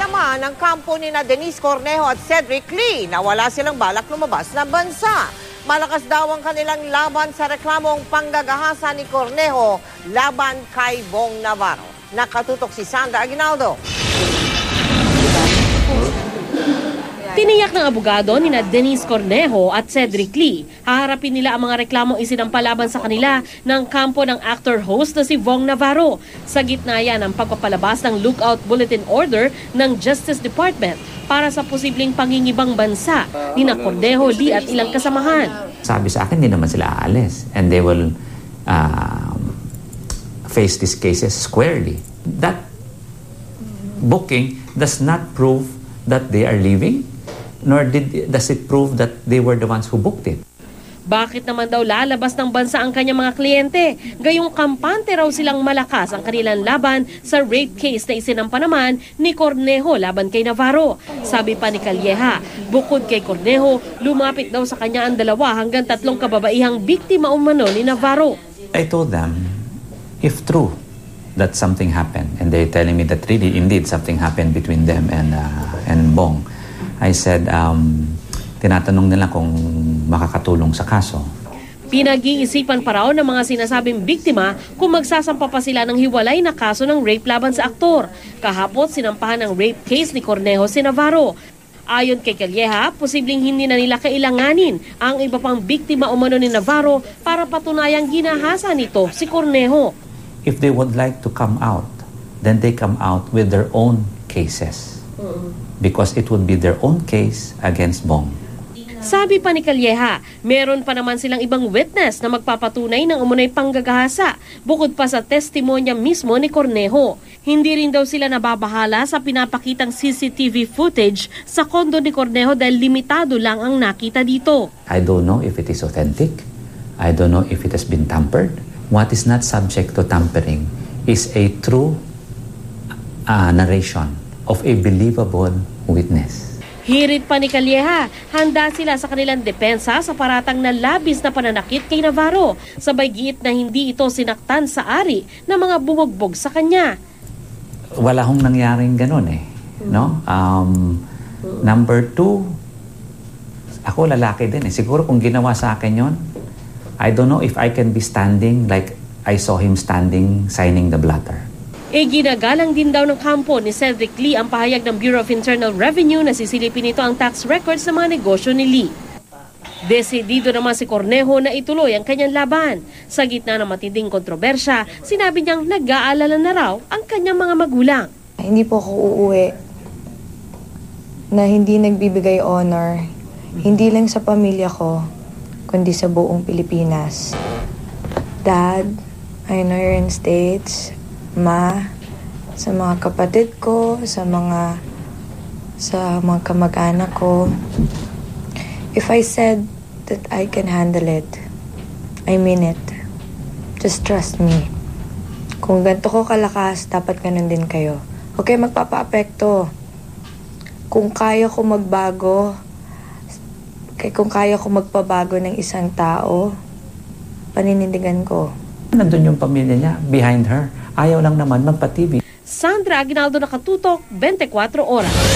naman ang kampo ni Denise Cornejo at Cedric Lee na wala silang balak lumabas na bansa. Malakas daw ang kanilang laban sa reklamong panggagahasa ni Cornejo laban kay Bong Navarro. Nakatutok si Sandra Aguinaldo. Tiniyak ng abogado ni Denise Cornejo at Cedric Lee, haharapin nila ang mga reklamong isinampalaban sa kanila ng kampo ng actor-host na si Bong Navarro. Sa gitna yan ang pagpapalabas ng Lookout Bulletin Order ng Justice Department para sa posibleng pangingibang bansa ni Cornejo, Lee at ilang kasamahan. Sabi sa akin, hindi naman sila aalis and they will face these cases squarely. That booking does not prove that they are leaving, nor does it prove that they were the ones who booked it. Bakit naman daw lalabas ng bansa ang kanyang mga kliyente? Gayong kampante raw silang malakas ang kanilang laban sa rape case na isinampa naman ni Cornejo laban kay Navarro. Sabi pa ni Calleja, bukod kay Cornejo, lumapit daw sa kanya ang 2 hanggang 3 kababaihang biktima umano ni Navarro. I told them, if true that something happened, and they're telling me that really indeed something happened between them and Bong, I said, tinatanong nila kung makakatulong sa kaso. Pinag-iisipan pa raw ng mga sinasabing biktima kung magsasampa pa sila ng hiwalay na kaso ng rape laban sa aktor. Kahapon, sinampahan ng rape case ni Cornejo si Navarro. Ayon kay Calleja, posibleng hindi na nila kailanganin ang iba pang biktima umano ni Navarro para patunayang ginahasa nito si Cornejo. If they would like to come out, then they come out with their own cases. Because it would be their own case against Bong. Sabi pa ni Calleja, meron pa naman silang ibang witness na magpapatunay ng umunay panggagahasa bukod pa sa testimonya mismo ni Cornejo. Hindi rin daw sila nababahala sa pinapakitang CCTV footage sa kondo ni Cornejo dahil limitado lang ang nakita dito. I don't know if it is authentic. I don't know if it has been tampered. What is not subject to tampering is a true narration of a believable witness. Hirit pa ni Calleja, handa sila sa kanilang depensa sa paratang na labis na pananakit kay Navarro, sabay giit na hindi ito sinaktan sa ari ng mga bumugbog sa kanya. Wala hong nangyaring ganun eh. No? Number 2, ako lalaki din eh. Siguro kung ginawa sa akin yon, I don't know if I can be standing like I saw him standing signing the blotter. Ginagalang din daw ng kampo ni Cedric Lee ang pahayag ng Bureau of Internal Revenue na sisilipin nito ang tax records ng mga negosyo ni Lee. Desidido naman si Cornejo na ituloy ang kanyang laban. Sa gitna ng matinding kontrobersya, sinabi niyang nag-aalala na raw ang kanyang mga magulang. Hindi po ako uuwi na hindi nagbibigay honor, hindi lang sa pamilya ko, kundi sa buong Pilipinas. Dad, I know you're in States. Ma, sa mga kapatid ko, sa mga kamag-anak ko. If I said that I can handle it, I mean it. Just trust me. Kung ganito ko kalakas, dapat ganun din kayo. Okay, magpapa-apekto. Kung kaya ko magbago, kung kaya ko magpabago ng isang tao, paninindigan ko. Nandun yung pamilya niya, behind her. Ayaw lang naman magpa-TV. Sandra Aguinaldo, Nakatutok, 24 Oras.